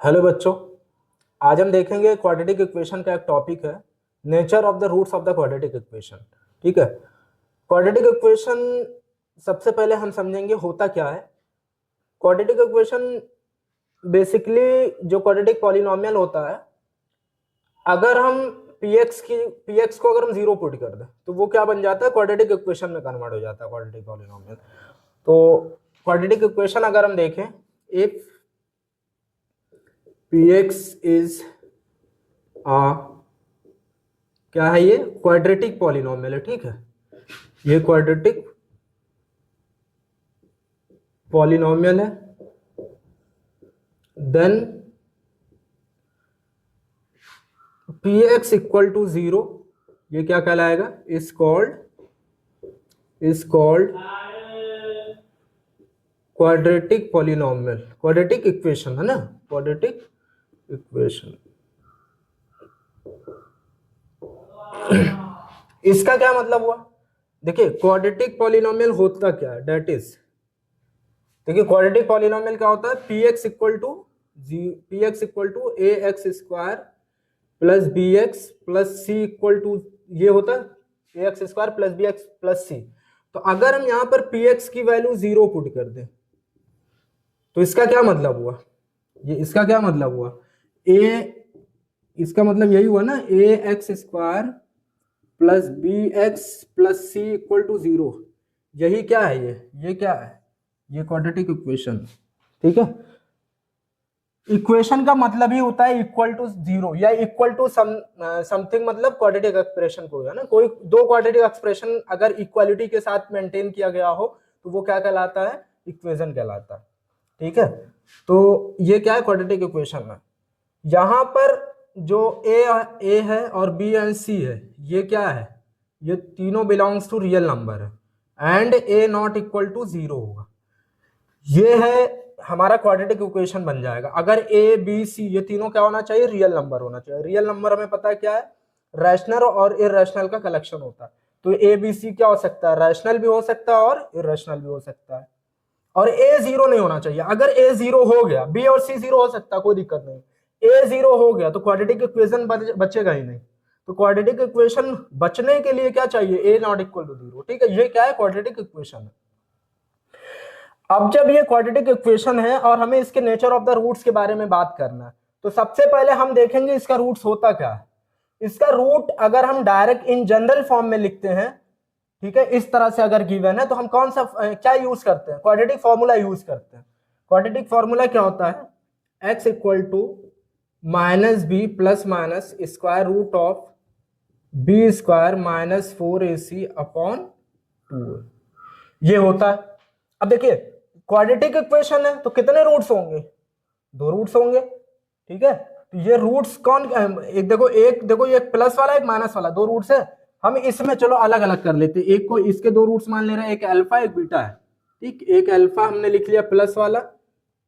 Hello बच्चों, आज हम देखेंगे क्वाड्रेटिक इक्वेशन का एक टॉपिक है nature of the roots of the quadratic equation. ठीक है। क्वाड्रेटिक इक्वेशन सबसे पहले हम समझेंगे होता क्या है। क्वाड्रेटिक इक्वेशन बेसिकली जो क्वाड्रेटिक पॉलिनोमियल होता है, अगर हम px को अगर हम जीरो पुट कर दें तो वो क्या बन जाता है, क्वाड्रेटिक इक्वेशन में कन्वर्ट हो जाता है क्वाड्रेटिक पॉलिनोमियल। तो क्वाड्रेटिक इक्वेशन अगर हम देखें, इफ px इज क्या है, ये क्वाड्रेटिक पॉलिनोमियल है। ठीक है, ये क्वाड्रेटिक पॉलिनोमियल है। Then px equal to zero, ये क्या कहलाएगा, is called quadratic polynomial. Quadratic equation है ना, क्वाड्रेटिक इक्वेशन। इसका क्या मतलब हुआ, देखिए क्वाड्रेटिक पॉलिनोमियल होता क्या है, डेट इज, देखिए क्वाड्रेटिक पॉलिनोमियल क्या होता है, px equal to A X square plus B X plus C equal to, ये होता है A X square plus B X plus C. तो अगर हम यहाँ पर px की वैल्यू जीरो पुट कर दें तो इसका क्या मतलब हुआ, ये इसका क्या मतलब हुआ, इसका मतलब यही हुआ ना, A X square plus B X plus C equal to zero. यही क्या है, ये क्या है, ये क्वाड्रेटिक इक्वेशन। ठीक है, इक्वेशन का मतलब ही होता है इक्वल टू जीरो या इक्वल टू समथिंग, मतलब क्वाड्रेटिक एक्सप्रेशन को है ना, कोई दो क्वाड्रेटिक एक्सप्रेशन अगर इक्वालिटी के साथ मेंटेन किया गया हो तो वो क्या कहलाता है, इक्वेशन कहलाता है। ठीक है, तो ये क्या है, क्वाड्रेटिक इक्वेशन है। यहां पर जो ए है और बी एंड सी है, ये क्या है, ये तीनों बिलोंग्स टू रियल नंबर है and a not equal to zero होगा। ये है हमारा क्वाड्रेटिक इक्वेशन बन जाएगा अगर ए बी सी ये तीनों क्या होना चाहिए, रियल नंबर होना चाहिए। रियल नंबर हमें पता है क्या है, रैशनल और इररेशनल का कलेक्शन होता है। तो ए बी सी क्या हो सकता है, रैशनल भी हो सकता है और इररेशनल भी हो सकता है। और ए जीरो नहीं होना चाहिए। अगर ए जीरो हो गया, बी और सी जीरो हो सकता है, कोई दिक्कत नहीं। ए जीरो हो गया तो क्वाड्रेटिक इक्वेशन बचेगा ही नहीं। तो क्वाड्रेटिक इक्वेशन बचने के लिए क्या चाहिए, ए नॉट इक्वल टू जीरो। ठीक है, ये क्या है, क्वाड्रेटिक इक्वेशन है। अब जब ये क्वाड्रेटिक इक्वेशन है और हमें इसके नेचर ऑफ द रूट्स के बारे में बात करना है, तो सबसे पहले हम देखेंगे इसका रूट्स होता क्या है। इसका रूट अगर हम डायरेक्ट इन जनरल फॉर्म में लिखते हैं, ठीक है, इस तरह से अगर गिवन है तो हम कौन सा क्या यूज करते हैं, क्वाड्रेटिक फॉर्मूला यूज करते हैं। क्वाड्रेटिक फॉर्मूला क्या होता है, x equal to minus b plus minus square root of b square minus 4ac upon 2। ये होता है। अब देखिए क्वाड्रेटिक इक्वेशन है तो कितने रूट्स होंगे, दो रूट्स होंगे। ठीक है, तो ये रूट्स कौन, एक देखो ये प्लस वाला एक माइनस वाला, दो रूट्स है। हम इसमें चलो अलग अलग कर लेते हैं, एक को इसके दो रूट्स मान ले रहे हैं, एक अल्फा एक बीटा है। ठीक, एक अल्फा हमने लिख लिया प्लस वाला,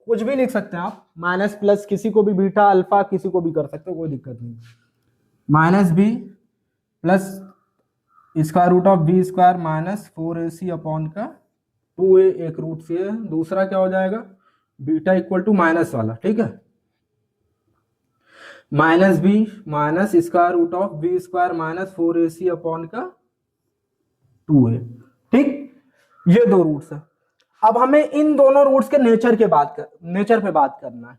कुछ भी लिख सकते हैं आप, माइनस प्लस किसी को भी, बीटा अल्फा किसी को भी कर सकते हो, कोई दिक्कत नहीं। Minus b plus square root of b square minus 4ac upon का 2a, एक रूट से है। दूसरा क्या हो जाएगा, बीटा इक्वल टू माइनस वाला, ठीक है, minus b minus square root of b square minus 4ac upon का 2a। ठीक, ये दो रूट्स है। अब हमें इन दोनों रूट्स के नेचर पे बात करना है।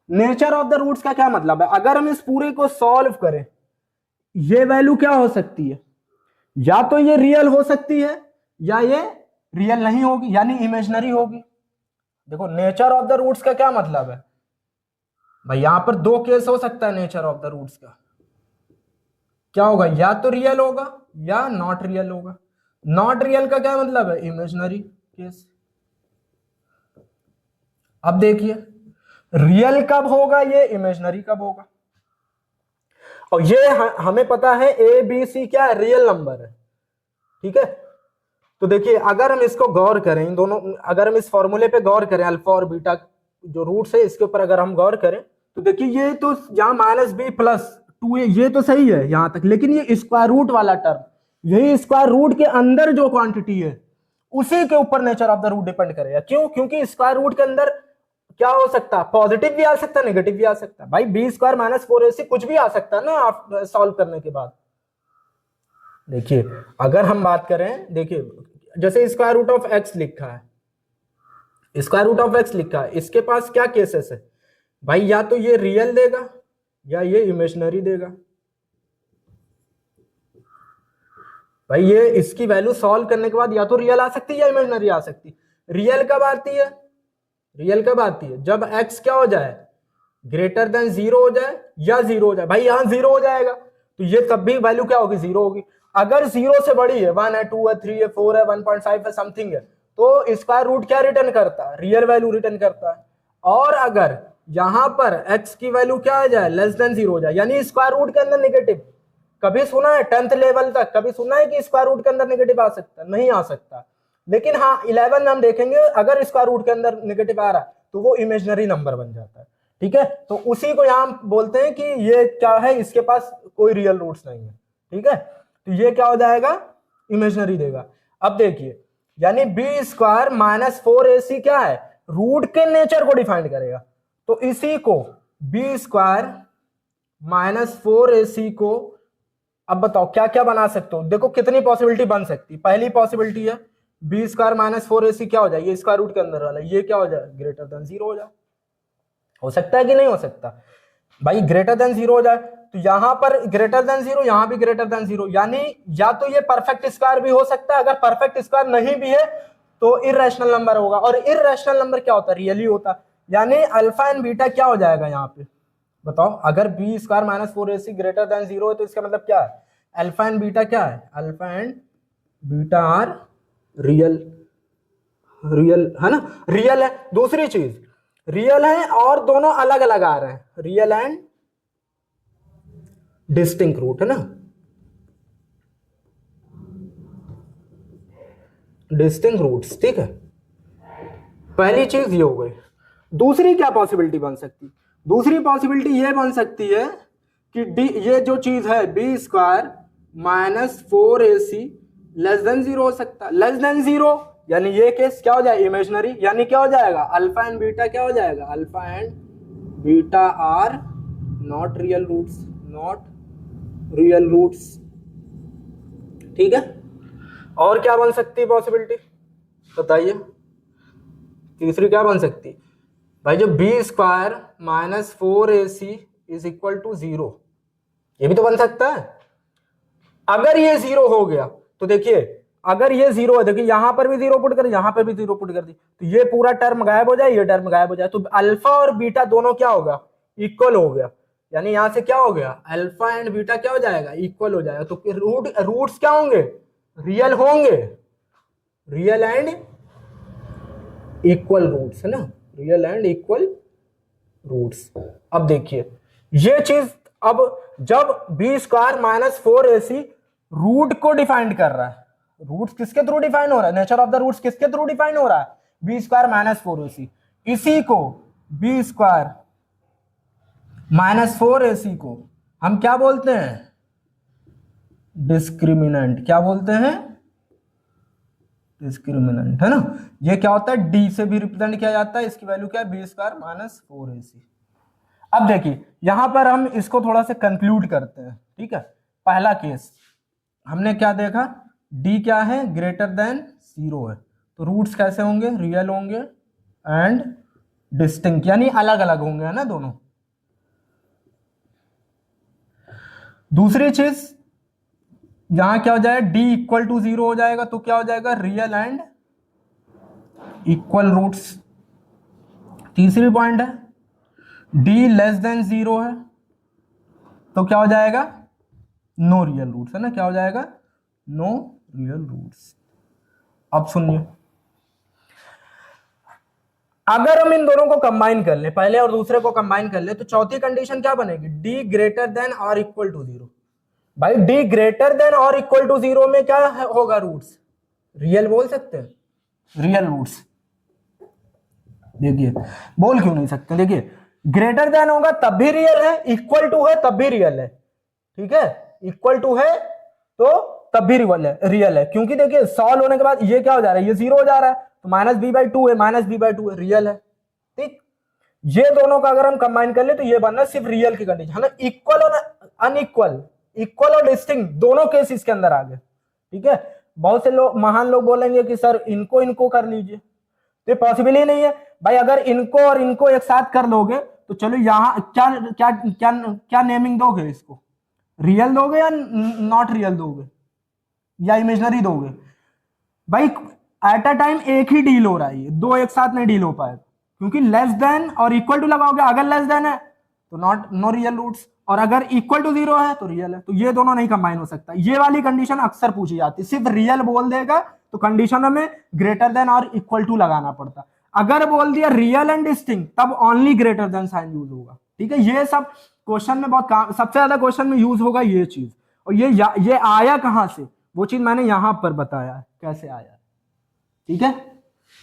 नेचर ऑफ द रूट्स का क्या मतलब है, अगर हम इस पूरे को सॉल्व करें, ये वैल्यू क्या हो सकती है, या तो ये रियल हो सकती है या ये रियल नहीं होगी, यानी इमेजिनरी होगी। देखो नेचर ऑफ द रूट्स का क्या मतलब है भाई, यहां पर दो केस हो सकता है नेचर ऑफ द रूट्स का। क्या होगा, या तो रियल होगा या नॉट रियल होगा। नॉट रियल का क्या मतलब है, इमेजिनरी केस। अब देखिए रियल कब होगा, ये इमेजिनरी कब होगा। और ये हमें पता है ए बी सी क्या है, रियल नंबर है। ठीक है, तो देखिए अगर हम इसको गौर करें, इन दोनों, अगर हम इस फॉर्मूले पे गौर करें, अल्फा और बीटा जो रूट्स है इसके ऊपर अगर हम गौर करें तो देखिए ये तो यहाँ माइनस बी प्लस 2a ये तो सही है यहां तक, लेकिन ये स्क्वायर रूट वाला टर्म, यही स्क्वायर रूट के अंदर जो क्वांटिटी है उसी के ऊपर nature of the root depend करेगा। क्यों, क्योंकि स्क्वायर रूट के अंदर क्या हो सकता है, पॉजिटिव भी आ सकता है, नेगेटिव भी आ सकता है। भाई बी स्क्वायर माइनस 4ac कुछ भी आ सकता है ना आप सॉल्व करने के बाद। देखिए अगर हम बात करें, देखिए जैसे स्क्वायर रूट ऑफ एक्स लिखा है, स्क्वायर रूट ऑफ एक्स लिखा है, इसके पास क्या केसेस है भाई, या तो ये रियल देगा या ये इमेजिनरी देगा। भाई ये इसकी वैल्यू सॉल्व करने के बाद या तो रियल आ सकती है या इमेजिनरी आ सकती है। रियल कब आती है, रियल कब आती है, जब x क्या हो जाए, ग्रेटर देन 0 हो जाए या 0 हो जाए। भाई यहां 0 हो जाएगा तो ये तब भी वैल्यू क्या होगी, 0 होगी। अगर 0 से बड़ी है, 1 है, 2 है, 3 है, 4 है, 1.5 है, समथिंग है, तो स्क्वायर रूट क्या रिटर्न करता है, रियल वैल्यू रिटर्न करता है। और अगर यहां पर x की वैल्यू क्या आ जाए, लेस देन 0 हो जाए, यानी स्क्वायर रूट के अंदर नेगेटिव। कभी सुना है 10th लेवल तक कभी सुना है कि स्क्वायर रूट के अंदर नेगेटिव आ सकता है, नहीं आ सकता। लेकिन हाँ 11 में हम देखेंगे अगर स्क्वायर रूट के अंदर नेगेटिव आ रहा है तो वो इमेजिनरी नंबर बन जाता है। ठीक है, तो उसी को यहां बोलते हैं कि ये क्या है, इसके पास कोई रियल रूट्स नहीं है। ठीक है, तो ये क्या हो जाएगा, इमेजिनरी देगा। अब देखिए यानी बी स्क्वायर माइनस 4ac क्या है, रूट के नेचर को डिफाइन करेगा। तो इसी को बी स्क्वायर माइनस 4ac को अब बताओ क्या क्या बना सकते हो। देखो कितनी पॉसिबिलिटी बन सकती है। पहली पॉसिबिलिटी है बी स्क्वायर माइनस 4ac क्या हो जाए, ये स्क्वायर रूट के अंदर वाला ये क्या हो जाए, ग्रेटर देन 0 हो जाए। हो सकता है कि नहीं हो सकता भाई, ग्रेटर देन 0 हो जाए तो यहां पर ग्रेटर देन 0, यहां भी ग्रेटर देन 0, यानी या तो ये परफेक्ट स्क्वायर भी हो सकता है, अगर परफेक्ट स्क्वायर नहीं भी है तो इररेशनल नंबर होगा। और इररेशनल नंबर क्या होता है, रियली होता है। यानी अल्फा एंड बीटा क्या हो जाएगा यहाँ पे, बताओ। अगर b square minus 4ac greater than 0 है तो इसका मतलब क्या है, अल्फा एंड बीटा क्या है, alpha and beta are real, real है ना, रियल है। दूसरी चीज रियल है और दोनों अलग अलग आ रहे हैं, रियल एंड डिस्टिंक्ट रूट है ना, डिस्टिंक्ट रूट्स। ठीक है, पहली चीज ये हो गई। दूसरी क्या पॉसिबिलिटी बन सकती, दूसरी पॉसिबिलिटी ये बन सकती है कि डी, ये जो चीज है b square minus 4ac less than 0 हो सकता है। लेस देन 0 यानी ये केस क्या हो जाए, इमेजिनरी, यानी क्या हो जाएगा, अल्फा एंड बीटा क्या हो जाएगा, alpha and beta are not real roots, not real roots. ठीक है, और क्या बन सकती है पॉसिबिलिटी बताइए, तीसरी क्या बन सकती है भाई, जो b square minus 4ac is equal to 0, ये भी तो बन सकता है। अगर ये 0 हो गया तो देखिए, अगर ये 0 है, देखिए यहां पर भी 0 पुट कर, यहां पर भी 0 पुट कर दी, तो ये पूरा टर्म गायब हो जाए, ये टर्म गायब हो जाए, तो अल्फा और बीटा दोनों क्या होगा, इक्वल हो गया। यानी यहां से क्या हो गया, अल्फा एंड बीटा क्या हो जाएगा, इक्वल हो जाएगा। तो रूट्स क्या होंगे, रियल होंगे, रियल एंड इक्वल रूट्स है ना, रियल एंड इक्वल रूट्स। अब देखिए ये चीज, अब जब b square minus 4ac root को डिफाइन कर रहा है, रूट्स किसके थ्रू डिफाइन हो रहा है, नेचर ऑफ द रूट्स किसके थ्रू डिफाइन हो रहा है, बी स्क्वायर माइनस 4ac। इसी को बी स्क्वायर माइनस 4ac को हम क्या बोलते हैं, डिस्क्रिमिनेंट। क्या बोलते हैं, डिस्क्रिमिनेंट है ना। ये क्या होता है, डी से भी रिप्रेजेंट किया जाता है, इसकी वैल्यू क्या है, बी स्क्वायर माइनस 4ac। अब देखिए यहां पर हम इसको थोड़ा सा कंक्लूड करते हैं। ठीक है, पहला केस हमने क्या देखा, डी क्या है, ग्रेटर देन 0 है, तो रूट्स कैसे होंगे, रियल होंगे एंड डिस्टिंक्ट, यानी अलग अलग होंगे है ना दोनों। दूसरी चीज यहां क्या हो जाएगा, डी इक्वल टू 0 हो जाएगा, तो क्या हो जाएगा, रियल एंड इक्वल रूट्स। तीसरी पॉइंट है डी लेस देन 0 है, तो क्या हो जाएगा, नो रियल रूट्स है ना, क्या हो जाएगा, नो रियल रूट्स। अब सुनिए, अगर हम इन दोनों को कंबाइन कर ले, पहले और दूसरे को कंबाइन कर ले, तो चौथी कंडीशन क्या बनेगी, डी ग्रेटर देन और इक्वल टू 0। भाई डी ग्रेटर देन और इक्वल टू 0 में क्या होगा, रूट्स रियल बोल सकते हैं, रियल रूट्स। देखिए बोल क्यों नहीं सकते, देखिए ग्रेटर देन होगा तब भी रियल है, इक्वल टू है तब भी रियल है। ठीक है, इक्वल टू है तो तब भी रियल है, क्योंकि देखिए सॉल्व होने के बाद ये क्या हो जा रहा है, ये 0 हो जा रहा है, तो माइनस b/2 है, माइनस b/2 है, रियल है। ठीक, ये दोनों का अगर हम कंबाइन कर ले तो ये बनना सिर्फ रियल की कंडीशन है ना, इक्वल और अनइक्वल, इक्वल और डिस्टिंक्ट दोनों केस इसके अंदर आ गए, ठीक है। बहुत से लोग महान लोग बोलेंगे कि सर इनको इनको कर लीजिए, तो पॉसिबल ही नहीं है भाई। अगर इनको और इनको एक साथ कर लोगे तो चलो यहाँ क्या क्या क्या क्या नेमिंग दोगे इसको, रियल दोगे या नॉट रियल दोगे या इमेजनरी दोगे भाई। एट अ टाइम एक ही डील हो रहा है, ये दो एक साथ नहीं डील हो पाएगा, क्योंकि लेस देन और इक्वल टू लगाओगे, अगर लेस देन है तो नॉट नो रियल रूट्स, और अगर इक्वल टू 0 है तो रियल है, तो ये दोनों नहीं कंबाइन हो सकता। ये वाली कंडीशन अक्सर पूछी जाती है, सिर्फ रियल बोल देगा तो कंडीशन में ग्रेटर देन और इक्वल टू लगाना पड़ता। अगर बोल दिया रियल एंड डिस्टिंक्ट तब only greater than sign use होगा, ठीक है। ये सब क्वेश्चन में बहुत सबसे ज्यादा क्वेश्चन में यूज होगा ये चीज। और ये आया कहां से, वो चीज मैंने यहां पर बताया है कैसे आया, ठीक है।